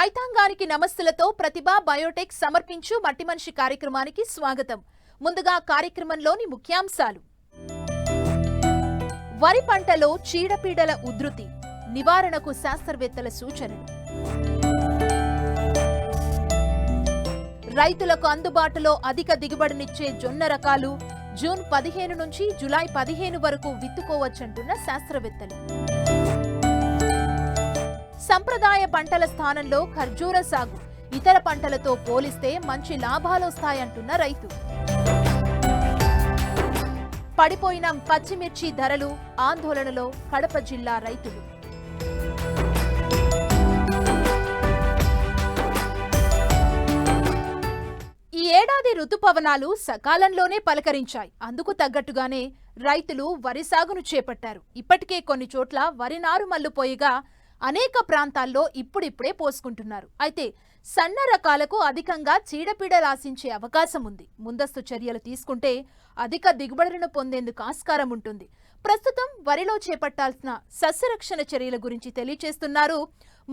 రైతాంగానికి నమస్తులతో ప్రతిభ బయోటెక్ సమర్పించు మట్టి మనిషి కార్యక్రమానికి స్వాగతం. ముందుగా కార్యక్రమంలోని ముఖ్యాంశాలు. వరి పంటలో చీడపీడల ఉధృతి, నివారణకు శాస్త్రవేత్తల సూచనలు. రైతులకు అందుబాటులో అధిక దిగుబడినిచ్చే జొన్న రకాలు జూన్ 15 నుంచి జూలై 15 వరకు విత్తుకోవచ్చంటున్న శాస్త్రవేత్తలు. సంప్రదాయ పంటల స్థానంలో ఖర్జూర సాగు, ఇతర పంటలతో పోలిస్తే మంచి లాభాలొస్తాయంటున్న రైతు. పడిపోయిన పచ్చిమిర్చి ధరలు, ఆందోళనలో కడప జిల్లా రైతులు. ఈ ఏడాది రుతుపవనాలు సకాలంలోనే పలకరించాయి. అందుకు తగ్గట్టుగానే రైతులు వరి సాగును చేపట్టారు. ఇప్పటికే కొన్ని చోట్ల వరి నారు మల్లుపోయిగా అనేక ప్రాంతాల్లో ఇప్పుడిప్పుడే పోసుకుంటున్నారు. అయితే సన్న రకాలకు అధికంగా చీడపీడలు ఆశించే అవకాశం ఉంది. ముందస్తు చర్యలు తీసుకుంటే అధిక దిగుబడులను పొందేందుకు ఆస్కారం ఉంటుంది. ప్రస్తుతం వరిలో చేపట్టాల్సిన సస్యరక్షణ చర్యల గురించి తెలియజేస్తున్నారు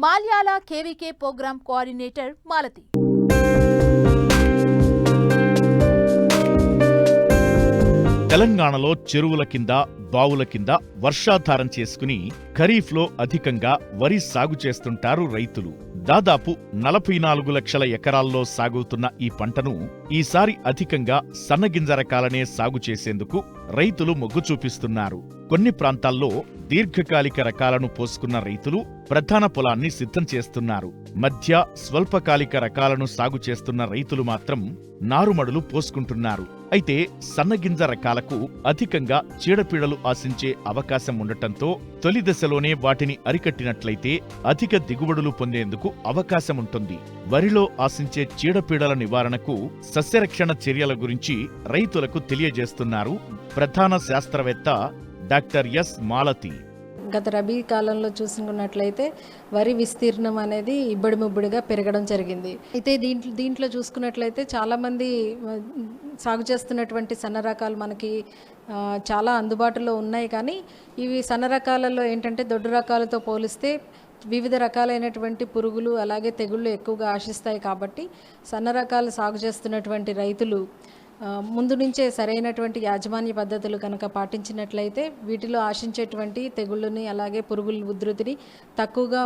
Malyala KVK programme coordinator Malathi. తెలంగాణలో చెరువుల కింద, బావుల కింద వర్షాధారం చేసుకుని ఖరీఫ్లో అధికంగా వరి సాగు చేస్తుంటారు రైతులు. దాదాపు 44 లక్షల ఎకరాల్లో సాగుతున్న ఈ పంటను ఈసారి అధికంగా సన్నగింజ రకాలనే సాగు చేసేందుకు రైతులు మొగ్గు చూపిస్తున్నారు. కొన్ని ప్రాంతాల్లో దీర్ఘకాలిక రకాలను పోసుకున్న రైతులు ప్రధాన పొలాన్ని సిద్ధం చేస్తున్నారు. మధ్య స్వల్పకాలిక రకాలను సాగు చేస్తున్న రైతులు మాత్రం నారుమడులు పోసుకుంటున్నారు. అయితే సన్నగింజ రకాలకు అధికంగా చీడపీడలు ఆశించే అవకాశం ఉండటంతో తొలి దశలోనే వాటిని అరికట్టినట్లయితే అధిక దిగుబడులు పొందేందుకు అవకాశం ఉంటుంది. వరిలో ఆశించే చీడపీడల నివారణకు సస్యరక్షణ చర్యల గురించి రైతులకు తెలియజేస్తున్నారు ప్రధాన శాస్త్రవేత్త డాక్టర్ ఎస్ మాలతి. గత రబీ కాలంలో చూసుకున్నట్లయితే వరి విస్తీర్ణం అనేది ఇబ్బడి ముబ్బడిగా పెరగడం జరిగింది. అయితే దీంట్లో చూసుకున్నట్లయితే చాలామంది సాగు చేస్తున్నటువంటి సన్న రకాలు మనకి చాలా అందుబాటులో ఉన్నాయి. కానీ ఇవి సన్న రకాలలో ఏంటంటే దొడ్డు రకాలతో పోలిస్తే వివిధ రకాలైనటువంటి పురుగులు అలాగే తెగుళ్ళు ఎక్కువగా ఆశిస్తాయి. కాబట్టి సన్న రకాలు సాగు చేస్తున్నటువంటి రైతులు ముందు నుంచే సరైనటువంటి యాజమాన్య పద్ధతులు కనుక పాటించినట్లయితే వీటిలో ఆశించేటువంటి తెగుళ్ళని అలాగే పురుగుల ఉధృతిని తక్కువగా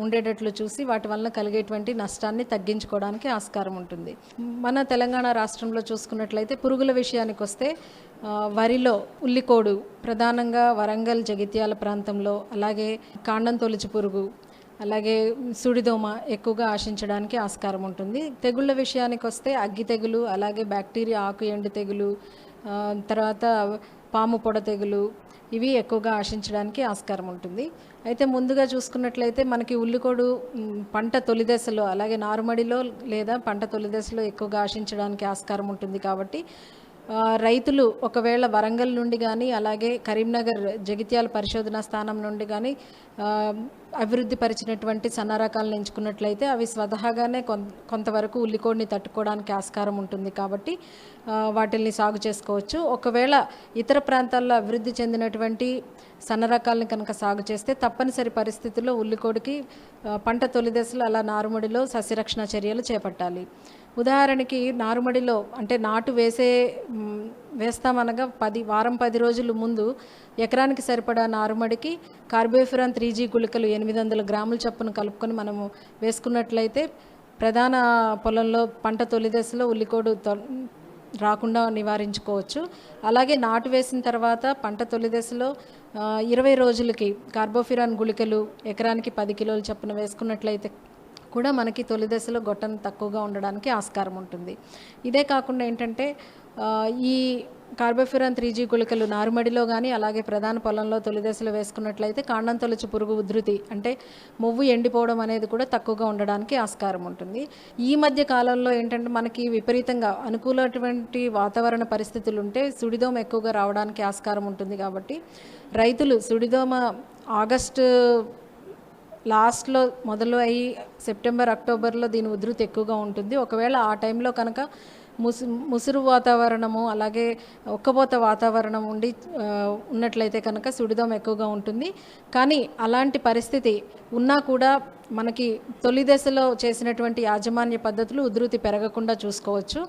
ఉండేటట్లు చూసి వాటి వలన కలిగేటువంటి నష్టాన్ని తగ్గించుకోవడానికి ఆస్కారం ఉంటుంది. మన తెలంగాణ రాష్ట్రంలో చూసుకున్నట్లయితే పురుగుల విషయానికి వస్తే వరిలో ఉల్లికోడు ప్రధానంగా వరంగల్, జగిత్యాల ప్రాంతంలో, అలాగే కాండం తొలిచి పురుగు, అలాగే సుడిదోమ ఎక్కువగా ఆశించడానికి ఆస్కారం ఉంటుంది. తెగుళ్ళ విషయానికి వస్తే అగ్గి తెగులు, అలాగే బ్యాక్టీరియా ఆకు ఎండు తెగులు, తర్వాత పాము పొడ తెగులు, ఇవి ఎక్కువగా ఆశించడానికి ఆస్కారం ఉంటుంది. అయితే ముందుగా చూసుకున్నట్లయితే మనకి ఉల్లికోడు పంట తొలి దశలో అలాగే నారుమడిలో లేదా పంట తొలి దశలో ఎక్కువగా ఆశించడానికి ఆస్కారం ఉంటుంది. కాబట్టి రైతులు ఒకవేళ వరంగల్ నుండి కానీ అలాగే కరీంనగర్ జగిత్యాల పరిశోధనా స్థానం నుండి కానీ అభివృద్ధి పరిచినటువంటి సన్న రకాలను ఎంచుకున్నట్లయితే అవి స్వతహాగానే కొంతవరకు ఉల్లికోడిని తట్టుకోవడానికి ఆస్కారం ఉంటుంది. కాబట్టి వాటిల్ని సాగు చేసుకోవచ్చు. ఒకవేళ ఇతర ప్రాంతాల్లో అభివృద్ధి చెందినటువంటి సన్న రకాలను కనుక సాగు చేస్తే తప్పనిసరి పరిస్థితుల్లో ఉల్లికోడికి పంట తొలి దశలో అలా నారుమడిలో సస్యరక్షణ చర్యలు చేపట్టాలి. ఉదాహరణకి నారుమడిలో అంటే నాటు వేస్తామనగా 10 రోజుల ముందు ఎకరానికి సరిపడా నారుమడికి కార్బోఫ్యూరాన్ 3G గుళికలు 800 గ్రాముల చొప్పున కలుపుకొని మనము వేసుకున్నట్లయితే ప్రధాన పొలంలో పంట తొలి దశలో ఉల్లికోడు రాకుండా నివారించుకోవచ్చు. అలాగే నాటు వేసిన తర్వాత పంట తొలి దశలో 20 రోజులకి కార్బోఫ్యూరాన్ గుళికలు ఎకరానికి 10 కిలోల చొప్పున వేసుకున్నట్లయితే కూడా మనకి తొలి దశలో గొట్టం తక్కువగా ఉండడానికి ఆస్కారం ఉంటుంది. ఇదే కాకుండా ఏంటంటే ఈ కార్బోఫ్యూరాన్ 3G గుళికలు నారుమడిలో కానీ అలాగే ప్రధాన పొలంలో తొలి దశలో వేసుకున్నట్లయితే కాండం తొలిచి పురుగు ఉధృతి అంటే మొవ్వు ఎండిపోవడం అనేది కూడా తక్కువగా ఉండడానికి ఆస్కారం ఉంటుంది. ఈ మధ్య కాలంలో ఏంటంటే మనకి విపరీతంగా అనుకూలమైనటువంటి వాతావరణ పరిస్థితులు ఉంటే సుడిదోమ ఎక్కువగా రావడానికి ఆస్కారం ఉంటుంది. కాబట్టి రైతులు సుడిదోమ ఆగస్టు లాస్ట్లో మొదలు అయ్యి సెప్టెంబర్, అక్టోబర్లో దీని ఉధృతి ఎక్కువగా ఉంటుంది. ఒకవేళ ఆ టైంలో కనుక ముసురు వాతావరణము అలాగే ఒక్కబోత వాతావరణం ఉన్నట్లయితే కనుక సుడిదోమ ఎక్కువగా ఉంటుంది. కానీ అలాంటి పరిస్థితి ఉన్నా కూడా మనకి తొలి దశలో చేసినటువంటి యాజమాన్య పద్ధతులు ఉధృతి పెరగకుండా చూసుకోవచ్చు.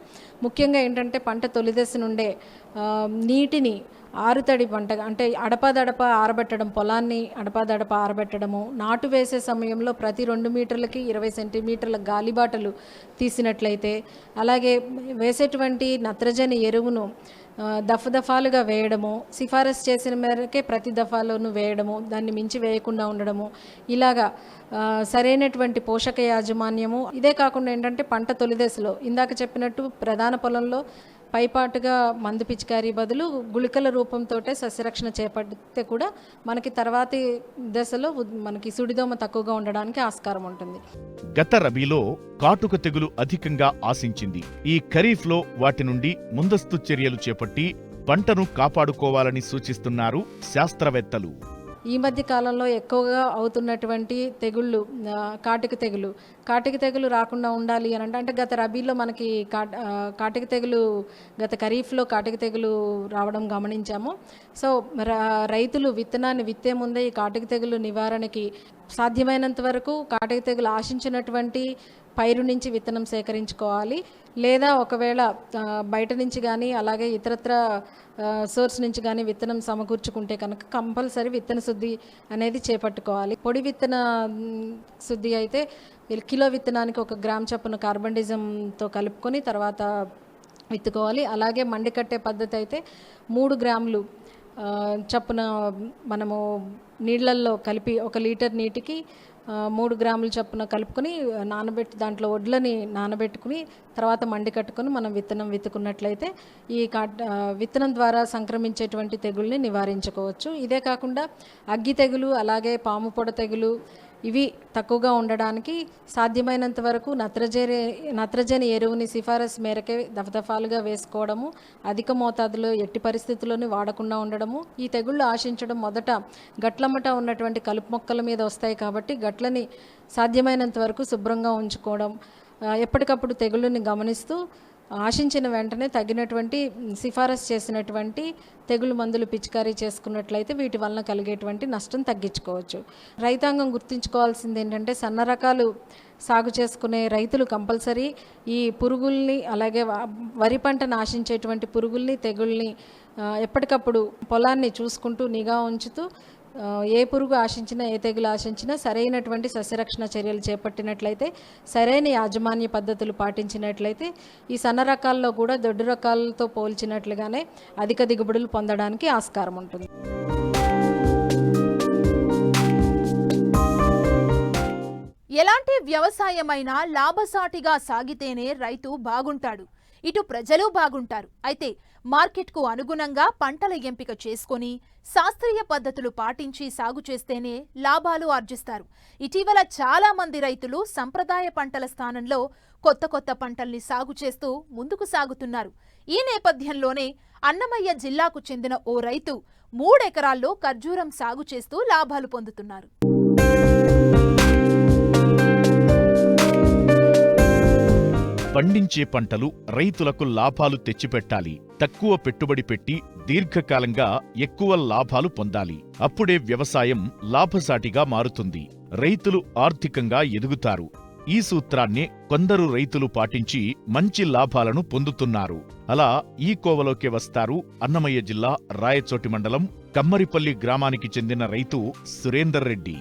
ముఖ్యంగా ఏంటంటే పంట తొలి దశ నుండే నీటిని ఆరుతడి పంట అంటే అడపాదడప ఆరబెట్టడం, పొలాన్ని అడపాదడప ఆరబెట్టడము, నాటు వేసే సమయంలో ప్రతి 2 మీటర్లకి 20 సెంటీమీటర్ల గాలిబాటలు తీసినట్లయితే, అలాగే వేసేటువంటి నత్రజని ఎరువును దఫాలుగా వేయడము, సిఫారసు చేసిన మేరకే ప్రతి దఫాలోనూ వేయడము, దాన్ని మించి వేయకుండా ఉండడము, ఇలాగా సరైనటువంటి పోషక యాజమాన్యము. ఇదే కాకుండా ఏంటంటే పంట తొలి దశలో ఇందాక చెప్పినట్టు ప్రధాన పొలంలో పైపాటుగా మందు పిచికారీ బదులు గుళికల రూపంతో సస్యరక్షణ చేపడితే కూడా మనకి తర్వాతి దశలో మనకి సుడిదోమ తక్కువగా ఉండడానికి ఆస్కారం ఉంటుంది. గత రబీలో కాటుక తెగులు అధికంగా ఆశించింది. ఈ ఖరీఫ్లో వాటి నుండి ముందస్తు చర్యలు చేపట్టి పంటను కాపాడుకోవాలని సూచిస్తున్నారు శాస్త్రవేత్తలు. ఈ మధ్య కాలంలో ఎక్కువగా అవుతున్నటువంటి తెగుళ్ళు కాటిక తెగులు రాకుండా ఉండాలి అని అంటే గత రబీలో మనకి కాటిక తెగులు గత ఖరీఫ్లో కాటిక తెగులు రావడం గమనించాము. సో రైతులు విత్తనాన్ని విత్తే ముందే ఈ కాటిక తెగులు నివారణకి సాధ్యమైనంత వరకు కాటిక తెగులు ఆశించినటువంటి పైరు నుంచి విత్తనం సేకరించుకోవాలి. లేదా ఒకవేళ బయట నుంచి కానీ అలాగే ఇతరత్ర సోర్స్ నుంచి కానీ విత్తనం సమకూర్చుకుంటే కనుక కంపల్సరీ విత్తన శుద్ధి అనేది చేపట్టుకోవాలి. పొడి విత్తన శుద్ధి అయితే కిలో విత్తనానికి 1 గ్రామ్ చొప్పున కార్బండిజంతో కలుపుకొని తర్వాత విత్తుకోవాలి. అలాగే మండి కట్టే పద్ధతి అయితే 3 గ్రాములు చొప్పున మనము నీళ్ళల్లో కలిపి 1 లీటర్ నీటికి 3 గ్రాముల చొప్పున కలుపుకొని నానబెట్టి దాంట్లో వడ్లని నానబెట్టుకుని తర్వాత మండి కట్టుకొని మనం విత్తనం విత్తుకున్నట్లయితే ఈ విత్తనం ద్వారా సంక్రమించేటువంటి తెగుల్ని నివారించుకోవచ్చు. ఇదే కాకుండా అగ్గి తెగులు అలాగే పాము పొడ తెగులు ఇవి తక్కువగా ఉండడానికి సాధ్యమైనంత వరకు నత్రజని ఎరువుని సిఫారసు మేరకే దఫాలుగా వేసుకోవడము, అధిక మోతాదులో ఎట్టి పరిస్థితుల్లోనూ వాడకుండా ఉండడము. ఈ తెగుళ్ళు ఆశించడం మొదట గట్లమ్మట ఉన్నటువంటి కలుపు మొక్కల మీద వస్తాయి కాబట్టి గట్లని సాధ్యమైనంత వరకు శుభ్రంగా ఉంచుకోవడం, ఎప్పటికప్పుడు తెగుళ్ళని గమనిస్తూ ఆశించిన వెంటనే తగినటువంటి సిఫారసు చేసినటువంటి తెగులు మందులు పిచికారీ చేసుకున్నట్లయితే వీటి వలన కలిగేటువంటి నష్టం తగ్గించుకోవచ్చు. రైతాంగం గుర్తుంచుకోవాల్సింది ఏంటంటే సన్న రకాలు సాగు చేసుకునే రైతులు కంపల్సరీ ఈ పురుగుల్ని అలాగే వరి పంటను ఆశించేటువంటి పురుగుల్ని తెగుల్ని ఎప్పటికప్పుడు పొలాన్ని చూసుకుంటూ నిఘా ఉంచుతూ ఏ పురుగు ఆశించినా ఏ తెగులు ఆశించినా సరైనటువంటి సస్యరక్షణ చర్యలు చేపట్టినట్లయితే, సరైన యాజమాన్య పద్ధతులు పాటించినట్లయితే ఈ సన్న రకాల్లో కూడా దొడ్డు రకాలతో పోల్చినట్లుగానే అధిక దిగుబడులు పొందడానికి ఆస్కారం ఉంటుంది. ఎలాంటి వ్యవసాయమైనా లాభసాటిగా సాగితేనే రైతు బాగుంటాడు, ఇటు ప్రజలు బాగుంటారు. అయితే మార్కెట్కు అనుగుణంగా పంటల ఎంపిక చేసుకొని శాస్త్రీయ పద్ధతులు పాటించి సాగు చేస్తేనే లాభాలు ఆర్జిస్తారు. ఇటీవల చాలా మంది రైతులు సంప్రదాయ పంటల స్థానంలో కొత్త పంటల్ని సాగు చేస్తూ ముందుకు సాగుతున్నారు. ఈ నేపథ్యంలోనే అన్నమయ్య జిల్లాకు చెందిన ఓ రైతు 3 ఎకరాల్లో ఖర్జూరం సాగు చేస్తూ లాభాలు పొందుతున్నారు. పండించే పంటలు రైతులకు లాభాలు తెచ్చిపెట్టాలి. తక్కువ పెట్టుబడి పెట్టి దీర్ఘకాలంగా ఎక్కువ లాభాలు పొందాలి. అప్పుడే వ్యవసాయం లాభసాటిగా మారుతుంది. రైతులు ఆర్థికంగా ఎదుగుతారు. ఈ సూత్రాన్నే కొందరు రైతులు పాటించి మంచి లాభాలను పొందుతున్నారు. అలా ఈ కోవలోకి వస్తారు అన్నమయ్య జిల్లా రాయచోటి మండలం కమ్మరిపల్లి గ్రామానికి చెందిన రైతు సురేందర్ రెడ్డి.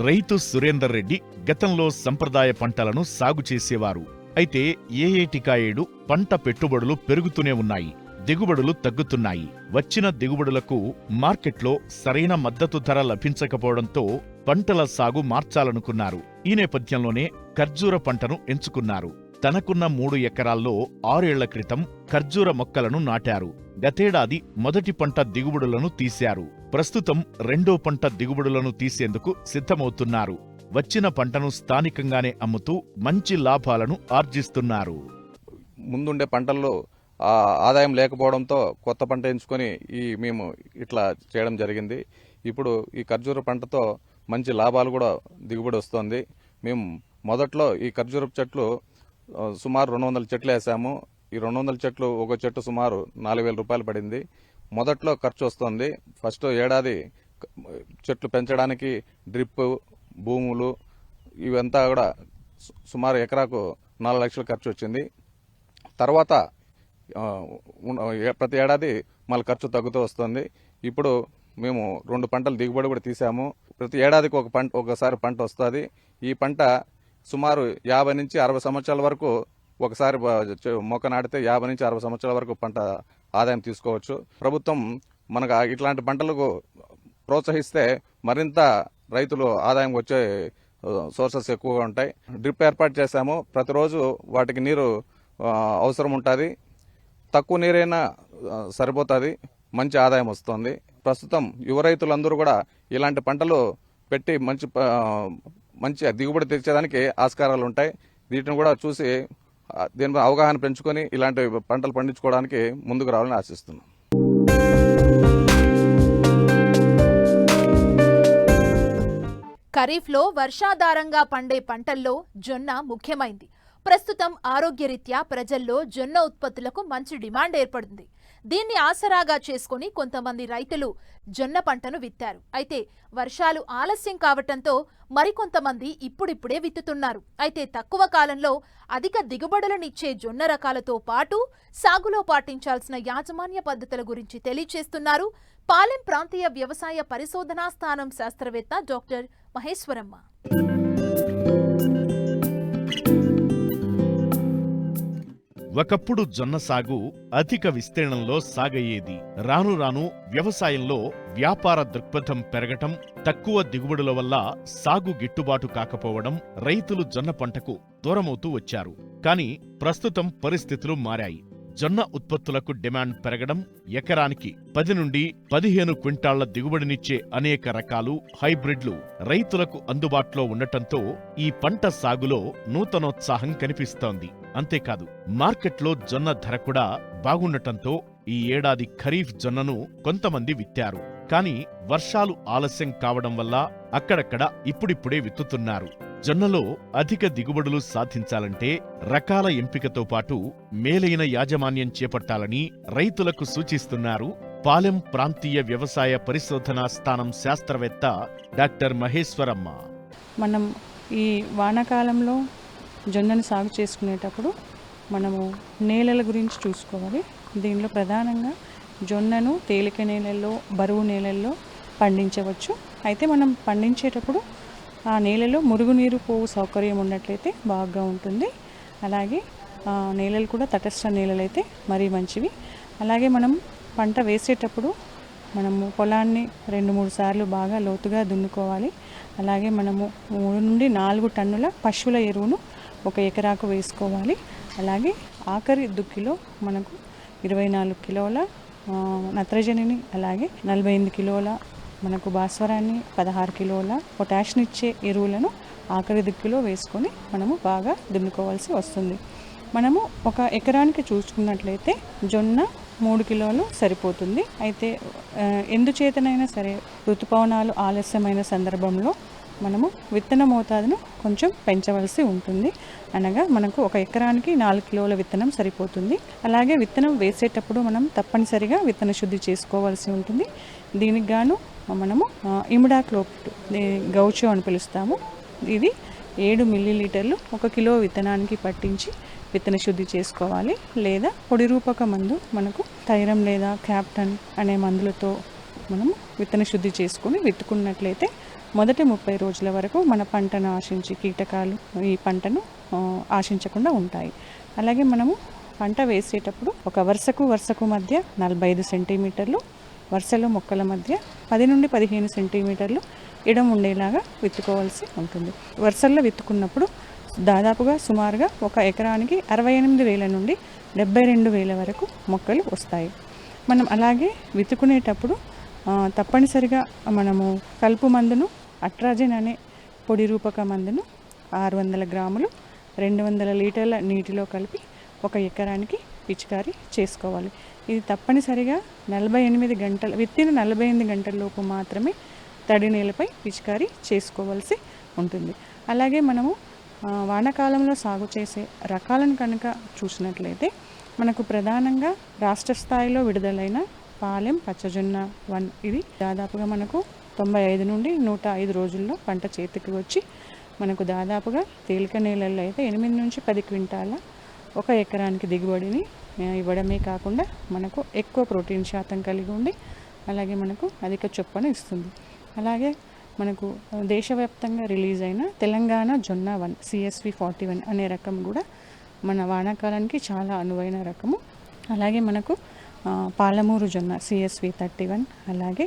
రైతు సురేందర్ రెడ్డి గతంలో సంప్రదాయ పంటలను సాగు చేసేవారు. అయితే ఏటికాయేడు పంట పెట్టుబడులు పెరుగుతూనే ఉన్నాయి, దిగుబడులు తగ్గుతున్నాయి. వచ్చిన దిగుబడులకు మార్కెట్లో సరైన మద్దతు ధర లభించకపోవడంతో పంటల సాగు మార్చాలనుకున్నారు. ఈ నేపథ్యంలోనే ఖర్జూర పంటను ఎంచుకున్నారు. తనకున్న 3 ఎకరాల్లో 6 ఏళ్ల క్రితం ఖర్జూర మొక్కలను నాటారు. గతేడాది మొదటి పంట దిగుబడులను తీశారు. ప్రస్తుతం 2వ పంట దిగుబడులను తీసేందుకు సిద్ధమవుతున్నారు. వచ్చిన పంటను స్థానికంగానే అమ్ముతూ మంచి లాభాలను ఆర్జిస్తున్నారు. ముందుండే పంటల్లో ఆదాయం లేకపోవడంతో కొత్త పంట ఎంచుకొని మేము ఇట్లా చేయడం జరిగింది. ఇప్పుడు ఈ ఖర్జూర పంటతో మంచి లాభాలు కూడా దిగుబడి వస్తుంది. మేము మొదట్లో ఈ ఖర్జూరపు చెట్లు సుమారు 200 చెట్లు వేసాము. ఈ 200 చెట్లు ఒక చెట్టు సుమారు 4,000 రూపాయలు పడింది. మొదట్లో ఖర్చు వస్తుంది. ఫస్ట్ ఏడాది చెట్లు పెంచడానికి డ్రిప్, భూములు ఇవంతా కూడా సుమారు ఎకరాకు 4 లక్షలు ఖర్చు వచ్చింది. తర్వాత ప్రతి ఏడాది మళ్ళీ ఖర్చు తగ్గుతూ వస్తుంది. ఇప్పుడు మేము 2 పంటలు దిగుబడి కూడా తీసాము. ప్రతి ఏడాదికి ఒకసారి పంట వస్తుంది. ఈ పంట సుమారు 50 నుంచి 60 సంవత్సరాల వరకు ఒకసారి మొక్క నాటితే 50 నుంచి 60 సంవత్సరాల వరకు పంట ఆదాయం తీసుకోవచ్చు. ప్రభుత్వం మనకు ఇట్లాంటి పంటలకు ప్రోత్సహిస్తే మరింత రైతులు ఆదాయం వచ్చే సోర్సెస్ ఎక్కువగా ఉంటాయి. డ్రిప్ ఏర్పాటు చేశాము. ప్రతిరోజు వాటికి నీరు అవసరం ఉంటుంది. తక్కువ నీరైనా సరిపోతుంది. మంచి ఆదాయం వస్తుంది. ప్రస్తుతం యువ రైతులందరూ కూడా ఇలాంటి పంటలు పెట్టి మంచి దిగుబడి తెచ్చేదానికి ఆస్కారాలు ఉంటాయి. వీటిని కూడా చూసి దీనిపై అవగాహన పెంచుకొని ఇలాంటి పంటలు పండించుకోవడానికి ముందుకు రావాలని ఆశిస్తున్నాం. ఖరీఫ్లో వర్షాధారంగా పండే పంటల్లో జొన్న ముఖ్యమైంది. ప్రస్తుతం ఆరోగ్యరీత్యా ప్రజల్లో జొన్న ఉత్పత్తులకు మంచి డిమాండ్ ఏర్పడింది. దీన్ని ఆసరాగా చేసుకుని కొంతమంది రైతులు జొన్న పంటను విత్తారు. అయితే వర్షాలు ఆలస్యం కావటంతో మరికొంతమంది ఇప్పుడిప్పుడే విత్తుతున్నారు. అయితే తక్కువ కాలంలో అధిక దిగుబడులనిచ్చే జొన్న రకాలతో పాటు సాగులో పాటించాల్సిన యాజమాన్య పద్ధతుల గురించి తెలియచేస్తున్నారు పాలెం ప్రాంతీయ వ్యవసాయ పరిశోధనా స్థానం శాస్త్రవేత్త డాక్టర్ మహేశ్వరమ్మ. ఒకప్పుడు జొన్న సాగు అధిక విస్తీర్ణంలో సాగయ్యేది. రాను రాను వ్యవసాయంలో వ్యాపార దృక్పథం పెరగటం, తక్కువ దిగుబడుల వల్ల సాగు గిట్టుబాటు కాకపోవడం రైతులు జొన్న పంటకు దూరమవుతూ వచ్చారు. కానీ ప్రస్తుతం పరిస్థితులు మారాయి. జొన్న ఉత్పత్తులకు డిమాండ్ పెరగడం, ఎకరానికి 10 నుండి 15 క్వింటాళ్ల దిగుబడినిచ్చే అనేక రకాలు, హైబ్రిడ్లు రైతులకు అందుబాటులో ఉండటంతో ఈ పంట సాగులో నూతనోత్సాహం కనిపిస్తోంది. అంతేకాదు మార్కెట్లో జొన్న ధర కూడా బాగుండటంతో ఈ ఏడాది ఖరీఫ్ జొన్నను కొంతమంది విత్తారు. కానీ వర్షాలు ఆలస్యం కావడం వల్ల అక్కడక్కడ ఇప్పుడిప్పుడే విత్తుతున్నారు. జొన్నలో అధిక దిగుబడులు సాధించాలంటే రకాల ఎంపికతో పాటు మేలైన యాజమాన్యం చేపట్టాలని రైతులకు సూచిస్తున్నారు పాలెం ప్రాంతీయ వ్యవసాయ పరిశోధనా స్థానం శాస్త్రవేత్త డాక్టర్ మహేశ్వరమ్మ. మనం ఈ వానాకాలంలో జొన్నను సాగు చేసుకునేటప్పుడు మనము నేలల గురించి చూసుకోవాలి. దీనిలో ప్రధానంగా జొన్నను తేలిక నేలల్లో, బరువు నేలల్లో పండించవచ్చు. అయితే మనం పండించేటప్పుడు ఆ నేలలో మురుగునీరు పోవు సౌకర్యం ఉన్నట్లయితే బాగా ఉంటుంది. అలాగే నేలలు కూడా తటస్థ నేలలైతే మరీ మంచివి. అలాగే మనం పంట వేసేటప్పుడు మనము పొలాన్ని 2-3 సార్లు బాగా లోతుగా దున్నుకోవాలి. అలాగే మనము 3 నుండి 4 టన్నుల పశువుల ఎరువును 1 ఎకరాకు వేసుకోవాలి. అలాగే ఆఖరి దుక్కిలో మనకు 24 కిలోల నత్రజనిని, అలాగే 48 కిలోల మనకు భాస్వరాన్ని, 16 కిలోల పొటాషినిచ్చే ఎరువులను ఆఖరి దుక్కిలో వేసుకొని మనము బాగా దున్నుకోవాల్సి వస్తుంది. మనము 1 ఎకరానికి చూసుకున్నట్లయితే జొన్న 3 కిలోలు సరిపోతుంది. అయితే ఎందుచేతనైనా సరే ఋతుపవనాలు ఆలస్యమైన సందర్భంలో మనము విత్తన మోతాదును కొంచెం పెంచవలసి ఉంటుంది. అనగా మనకు 1 ఎకరానికి 4 కిలోల విత్తనం సరిపోతుంది. అలాగే విత్తనం వేసేటప్పుడు మనం తప్పనిసరిగా విత్తన శుద్ధి చేసుకోవాల్సి ఉంటుంది. దీనికి గాను మనము ఇమిడాక్లోపిడ్, గౌచో అని పిలుస్తాము. ఇది 7 మిల్లీలీటర్లు 1 కిలో విత్తనానికి పట్టించి విత్తన శుద్ధి చేసుకోవాలి. లేదా పొడి రూపక మందు మనకు థైరమ్ లేదా క్యాప్టన్ అనే మందులతో మనము విత్తన శుద్ధి చేసుకుని విత్తుకున్నట్లయితే మొదటి 30 రోజుల వరకు మన పంటను ఆశించి కీటకాలు ఈ పంటను ఆశించకుండా ఉంటాయి. అలాగే మనము పంట వేసేటప్పుడు ఒక వరుసకు మధ్య 45 సెంటీమీటర్లు, వరుసలో మొక్కల మధ్య 10 నుండి 15 సెంటీమీటర్లు ఎడం ఉండేలాగా విత్తుకోవాల్సి ఉంటుంది. వరుసల్లో విత్తుకున్నప్పుడు దాదాపుగా సుమారుగా 1 ఎకరానికి 68,000 నుండి 72,000 వరకు మొక్కలు వస్తాయి. మనం అలాగే విత్తుకునేటప్పుడు తప్పనిసరిగా మనము కలుపు మందును అట్రాజిన్ అనే పొడి రూపక మందును 600 గ్రాములు 200 లీటర్ల నీటిలో కలిపి 1 ఎకరానికి పిచికారీ చేసుకోవాలి. ఇది తప్పనిసరిగా 48 గంటల విత్తిన 48 గంటల లోపు మాత్రమే తడి నేలపై పిచికారీ చేసుకోవాల్సి ఉంటుంది. అలాగే మనము వానాకాలంలో సాగు చేసే రకాలను కనుక చూసినట్లయితే మనకు ప్రధానంగా రాష్ట్ర స్థాయిలో విడుదలైన పాలెం పచ్చజొన్న 1 ఇది దాదాపుగా మనకు 95 నుండి 105 రోజుల్లో పంట చేతికి వచ్చి మనకు దాదాపుగా తేలిక నేలల్లో అయితే 8 నుంచి 10 క్వింటాల ఒక ఎకరానికి దిగుబడిని ఇవ్వడమే కాకుండా మనకు ఎక్కువ ప్రోటీన్ శాతం కలిగి ఉండి అలాగే మనకు అధిక చొప్పను ఇస్తుంది. అలాగే మనకు దేశవ్యాప్తంగా రిలీజ్ అయిన తెలంగాణ జొన్న 1 CSV 41 అనే రకం కూడా మన వానాకాలానికి చాలా అనువైన రకము. అలాగే మనకు పాలమూరు జొన్న CSV 31, అలాగే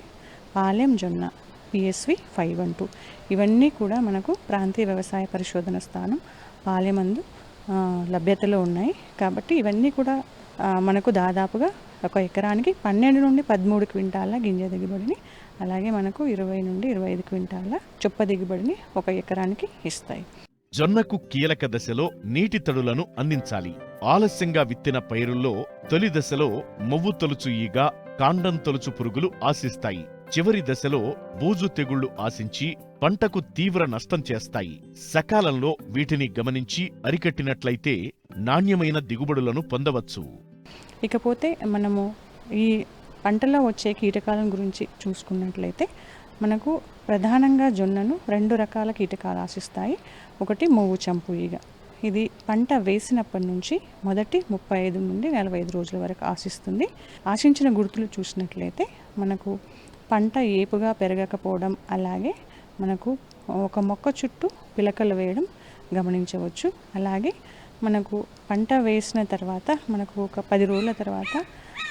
పాలెం జొన్న PSV 512 ఇవన్నీ కూడా మనకు ప్రాంతీయ వ్యవసాయ పరిశోధన స్థానం పాలెమందు లభ్యతలో ఉన్నాయి. కాబట్టి ఇవన్నీ కూడా మనకు దాదాపుగా ఒక ఎకరానికి 12 నుండి 13 క్వింటాల గింజ దిగుబడిని అలాగే మనకు 20 నుండి 25 క్వింటాల చొప్ప దిగుబడిని ఒక ఎకరానికి ఇస్తాయి. జొన్నకు కీలక దశలో నీటి తడులను అందించాలి. ఆలస్యంగా విత్తిన పైరుల్లో తొలి దశలో మొవ్వు తొలుచు ఈగ, కాండం తొలుచు పురుగులు ఆశిస్తాయి. చివరి దశలో బూజు తెగుళ్లు ఆశించి పంటకు తీవ్ర నష్టం చేస్తాయి. సకాలంలో వీటిని గమనించి అరికట్టినట్లయితే నాణ్యమైన దిగుబడులను పొందవచ్చు. ఇకపోతే మనము ఈ పంటలో వచ్చే కీటకాలం గురించి చూసుకున్నట్లయితే మనకు ప్రధానంగా జొన్నను 2 రకాల కీటకాలు ఆశిస్తాయి. ఒకటి మొవ్వు చంపు ఈగ. ఇది పంట వేసినప్పటి నుంచి మొదటి 35 నుండి 45 రోజుల వరకు ఆశిస్తుంది. ఆశించిన గుర్తులు చూసినట్లయితే మనకు పంట ఏపుగా పెరగకపోవడం, అలాగే మనకు ఒక మొక్క చుట్టూ పిలకలు వేయడం గమనించవచ్చు. అలాగే మనకు పంట వేసిన తర్వాత మనకు ఒక 10 రోజుల తర్వాత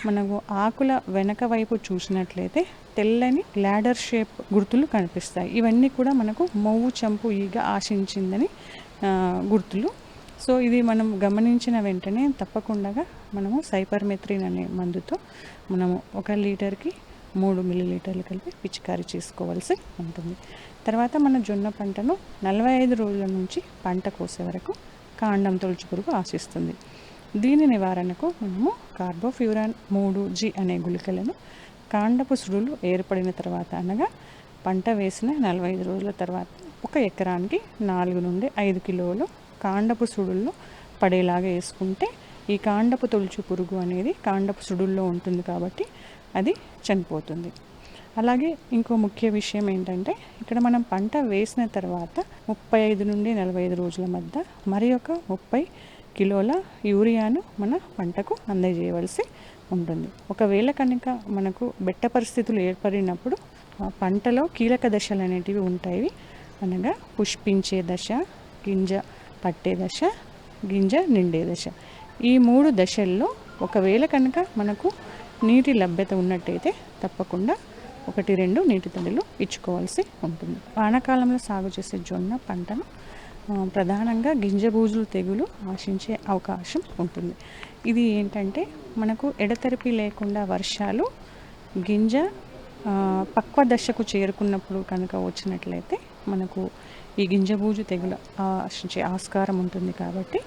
మనకు ఆకుల వెనక వైపు చూసినట్లయితే తెల్లని ల్యాడర్ షేప్ గుర్తులు కనిపిస్తాయి. ఇవన్నీ కూడా మనకు మొవ్వు చంపు ఈగ ఆశించిందని గుర్తులు. సో ఇది మనం గమనించిన వెంటనే తప్పకుండా మనము సైపర్మెత్రిన్ అనే మందుతో మనము 1 లీటర్కి 3 మిల్లీలీటర్లు కలిపి పిచికారీ చేసుకోవాల్సి ఉంటుంది. తర్వాత మన జొన్న పంటను 45 రోజుల నుంచి పంట కోసే వరకు కాండం తొలుచు పురుగు ఆశిస్తుంది. దీని నివారణకు మనము కార్బోఫ్యూరాన్ 3G అనే గుళికలను కాండపు సుడులు ఏర్పడిన తర్వాత అనగా పంట వేసిన 45 రోజుల తర్వాత ఒక ఎకరానికి 4 నుండి 5 కిలోలు కాండపు సుడుల్లో పడేలాగా వేసుకుంటే ఈ కాండపు తొలుచు పురుగు అనేది కాండపు సుడుల్లో ఉంటుంది కాబట్టి అది చనిపోతుంది. అలాగే ఇంకో ముఖ్య విషయం ఏంటంటే ఇక్కడ మనం పంట వేసిన తర్వాత 35 నుండి 45 రోజుల మధ్య మరి ఒక 30 కిలోల యూరియాను మన పంటకు అందజేయవలసి ఉంటుంది. ఒకవేళ కనుక మనకు బెట్ట పరిస్థితులు ఏర్పడినప్పుడు పంటలో కీలక దశలు అనేటివి ఉంటాయి. అనగా పుష్పించే దశ, గింజ పట్టే దశ, గింజ నిండే దశ. ఈ 3 దశల్లో ఒకవేళ కనుక మనకు నీటి లభ్యత ఉన్నట్టయితే తప్పకుండా 1-2 నీటి తడులు ఇచ్చుకోవాల్సి ఉంటుంది. వానాకాలంలో సాగు చేసే జొన్న పంటను ప్రధానంగా గింజ బూజులు తెగులు ఆశించే అవకాశం ఉంటుంది. ఇది ఏంటంటే మనకు ఎడతెరిపి లేకుండా వర్షాలు గింజ పక్వ దశకు చేరుకున్నప్పుడు కనుక వచ్చినట్లయితే మనకు ఈ గింజ బూజు తెగులు ఆశించే ఆస్కారం ఉంటుంది. కాబట్టి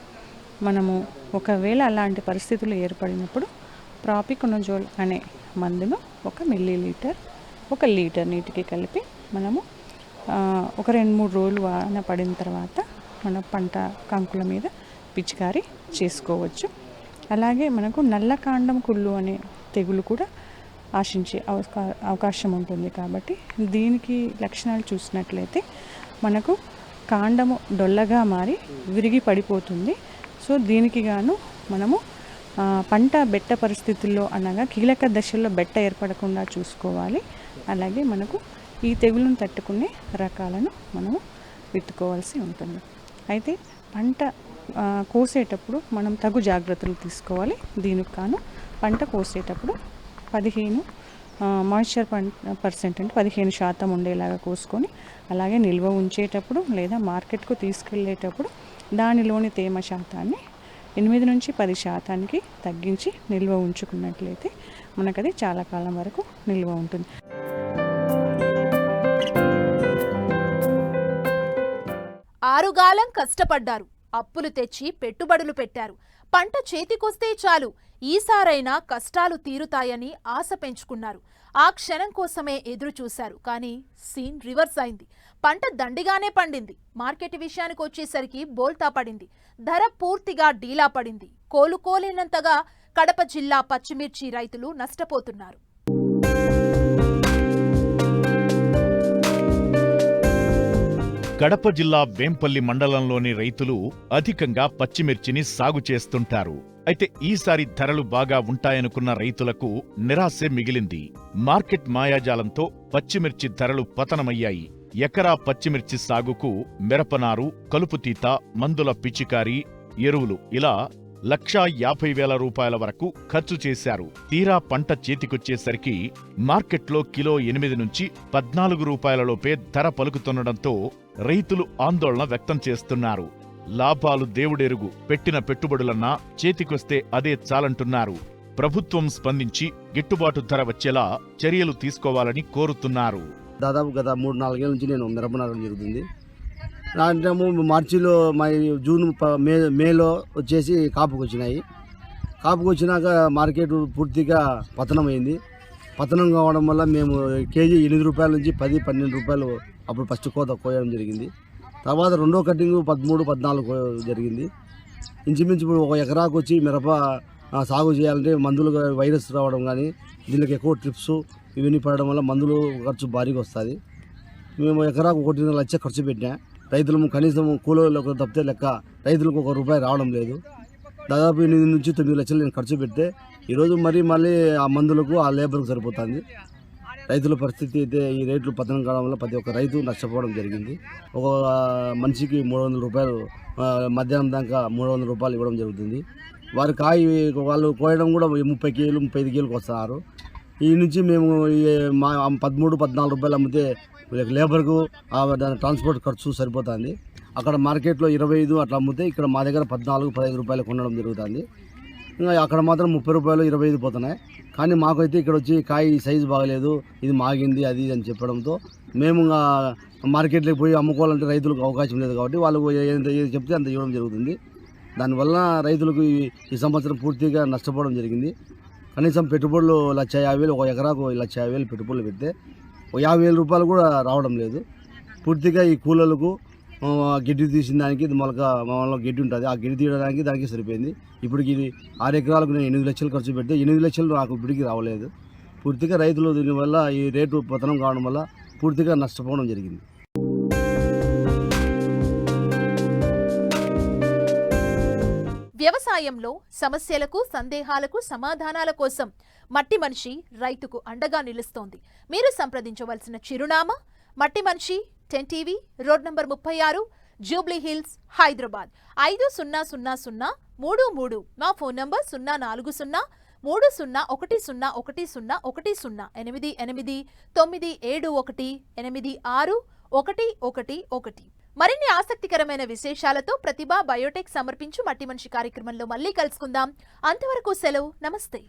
మనము ఒకవేళ అలాంటి పరిస్థితులు ఏర్పడినప్పుడు ప్రాపికొనజోల్ అనే మందును 1 మిల్లీలీటర్ 1 లీటర్ నీటికి కలిపి మనము ఒక 2-3 రోజులు వాన పడిన తర్వాత మన పంట కంకుల మీద పిచికారీ చేసుకోవచ్చు. అలాగే మనకు నల్ల కాండం కుళ్ళు అనే తెగులు కూడా ఆశించే అవకాశం ఉంటుంది. కాబట్టి దీనికి లక్షణాలు చూసినట్లయితే మనకు కాండము డొల్లగా మారి విరిగి పడిపోతుంది. సో దీనికి గాను మనము పంట బెట్ట పరిస్థితుల్లో అనగా కీలక దశల్లో బెట్ట ఏర్పడకుండా చూసుకోవాలి. అలాగే మనకు ఈ తెగులను తట్టుకునే రకాలను మనము విత్తుకోవాల్సి ఉంటుంది. అయితే పంట కోసేటప్పుడు మనం తగు జాగ్రత్తలు తీసుకోవాలి. దీనికి కాను పంట కోసేటప్పుడు 15 మాయిశ్చర్ పర్సెంట్ అంటే 15% ఉండేలాగా కోసుకొని అలాగే నిల్వ ఉంచేటప్పుడు లేదా మార్కెట్కు తీసుకెళ్ళేటప్పుడు దానిలోని తేమ శాతాన్ని 8 నుంచి 10% తగ్గించి నిల్వ ఉంచుకున్నట్లయితే మనకది చాలా కాలం వరకు నిల్వ ఉంటుంది. ఆరుగాలం కష్టపడ్డారు, అప్పులు తెచ్చి పెట్టుబడులు పెట్టారు. పంట చేతికొస్తే చాలు ఈసారైనా కష్టాలు తీరుతాయని ఆశ పెంచుకున్నారు. ఆ క్షణం కోసమే ఎదురు చూశారు. కానీ సీన్ రివర్స్ అయింది. పంట దండిగానే పండింది. మార్కెట్ విషయానికి వచ్చేసరికి బోల్తా పడింది. ధర పూర్తిగా డీలా పడింది. కోలుకోలేనంతగా కడప జిల్లా పచ్చిమిర్చి రైతులు నష్టపోతున్నారు. కడప జిల్లా వేంపల్లి మండలంలోని రైతులు అధికంగా పచ్చిమిర్చిని సాగు చేస్తుంటారు. అయితే ఈసారి ధరలు బాగా ఉంటాయనుకున్న రైతులకు నిరాశే మిగిలింది. మార్కెట్ మాయాజాలంతో పచ్చిమిర్చి ధరలు పతనమయ్యాయి. ఎకరా పచ్చిమిర్చి సాగుకు మిరపనారు, కలుపుతీత, మందుల పిచికారీ, ఎరువులు ఇలా ₹1,50,000 వరకు ఖర్చు చేశారు. తీరా పంట చేతికొచ్చేసరికి మార్కెట్లో కిలో 8 నుంచి ₹14 ధర పలుకుతుండటంతో రైతులు ఆందోళన వ్యక్తం చేస్తున్నారు. లాభాలు దేవుడెరుగు, పెట్టిన పెట్టుబడులన్నా చేతికొస్తే అదే చాలంటున్నారు. ప్రభుత్వం స్పందించి గిట్టుబాటు ధర వచ్చేలా చర్యలు తీసుకోవాలని కోరుతున్నారు. దాదాపు గత 3-4 ఏళ్ళ నుంచి నేను మిరప నాటడం జరుగుతుంది. నాటము మార్చిలో జూన్ మేలో వచ్చేసి కాపుకు వచ్చినాయి. కాపుకు వచ్చినాక మార్కెట్ పూర్తిగా పతనమైంది. పతనం కావడం వల్ల మేము కేజీ ₹8 నుంచి ₹10-12 అప్పుడు ఫస్ట్ కోత కోయడం జరిగింది. తర్వాత రెండో కటింగ్ 13-14 జరిగింది. ఇంచుమించు ఇప్పుడు ఒక ఎకరాకు వచ్చి మిరప సాగు చేయాలంటే మందులు వైరస్ రావడం కానీ దీనికి ఎక్కువ ట్రిప్స్ ఇవన్నీ పడడం వల్ల మందులు ఖర్చు భారీగా వస్తుంది. మేము ఎకరాకు ₹1.5 లక్ష ఖర్చు పెట్టినా రైతులు కనీసం కూలీలకు తప్పితే లెక్క రైతులకు ₹1 రావడం లేదు. దాదాపు 8 నుంచి 9 లక్షలు నేను ఖర్చు పెడితే ఈరోజు మళ్ళీ ఆ మందులకు ఆ లేబర్కు సరిపోతుంది. రైతుల పరిస్థితి అయితే ఈ రేట్లు పతనం కావడం వల్ల ప్రతి ఒక్క రైతు నష్టపోవడం జరిగింది. ఒక మనిషికి ₹300 మధ్యాహ్నం దాకా ₹300 ఇవ్వడం జరుగుతుంది. వారి వాళ్ళు కోయడం కూడా 30 కేజీలు 35 కేజీలకు వస్తున్నారు. ఈ నుంచి మేము ₹13-14 అమ్మితే లేబర్కు దాని ట్రాన్స్పోర్ట్ ఖర్చు సరిపోతుంది. అక్కడ మార్కెట్లో 25 అట్లా అమ్మితే ఇక్కడ మా దగ్గర ₹14-15 కొనడం జరుగుతుంది. ఇంకా అక్కడ మాత్రం ₹30 25 పోతున్నాయి. కానీ మాకైతే ఇక్కడ వచ్చి కాయ సైజు బాగలేదు, ఇది మాగింది అది అని చెప్పడంతో మేము మార్కెట్లోకి పోయి అమ్ముకోవాలంటే రైతులకు అవకాశం లేదు కాబట్టి వాళ్ళు ఏది చెప్తే అంత ఇవ్వడం జరుగుతుంది. దానివల్ల రైతులకు ఈ సంవత్సరం పూర్తిగా నష్టపోవడం జరిగింది. కనీసం పెట్టుబడులు ₹1,50,000 ఒక ఎకరాకు ₹1,50,000 పెట్టుబడులు పెడితే ₹50,000 కూడా రావడం లేదు. పూర్తిగా ఈ కూలీలకు గిడ్డి తీసిన దానికి మామూలుగా గిడ్డి ఉంటుంది, ఆ గిడ్డి తీయడానికి దానికి సరిపోయింది. ఇప్పటికి 6 ఎకరాలకు నేను 8 లక్షలు ఖర్చు పెడితే 8 లక్షలు నాకు ఇప్పటికి రావలేదు. పూర్తిగా రైతులు దీనివల్ల ఈ రేటు పతనం కావడం వల్ల పూర్తిగా నష్టపోవడం జరిగింది. వ్యవసాయంలో సమస్యలకు, సందేహాలకు సమాధానాల కోసం మట్టి మనిషి రైతుకు అండగా నిలుస్తోంది. మీరు సంప్రదించవలసిన చిరునామా మట్టి మనిషి 10 TV, road number 36, Jubilee hills, Hyderabad 500033. మా ఫోన్ నంబర్ 040301088918611. మరిన్ని ఆసక్తికరమైన విశేషాలతో ప్రతిభ బయోటెక్ సమర్పించు మట్టి మనిషి కార్యక్రమంలో మళ్ళీ కలుసుకుందాం. అంతవరకు సెలవు, నమస్తే.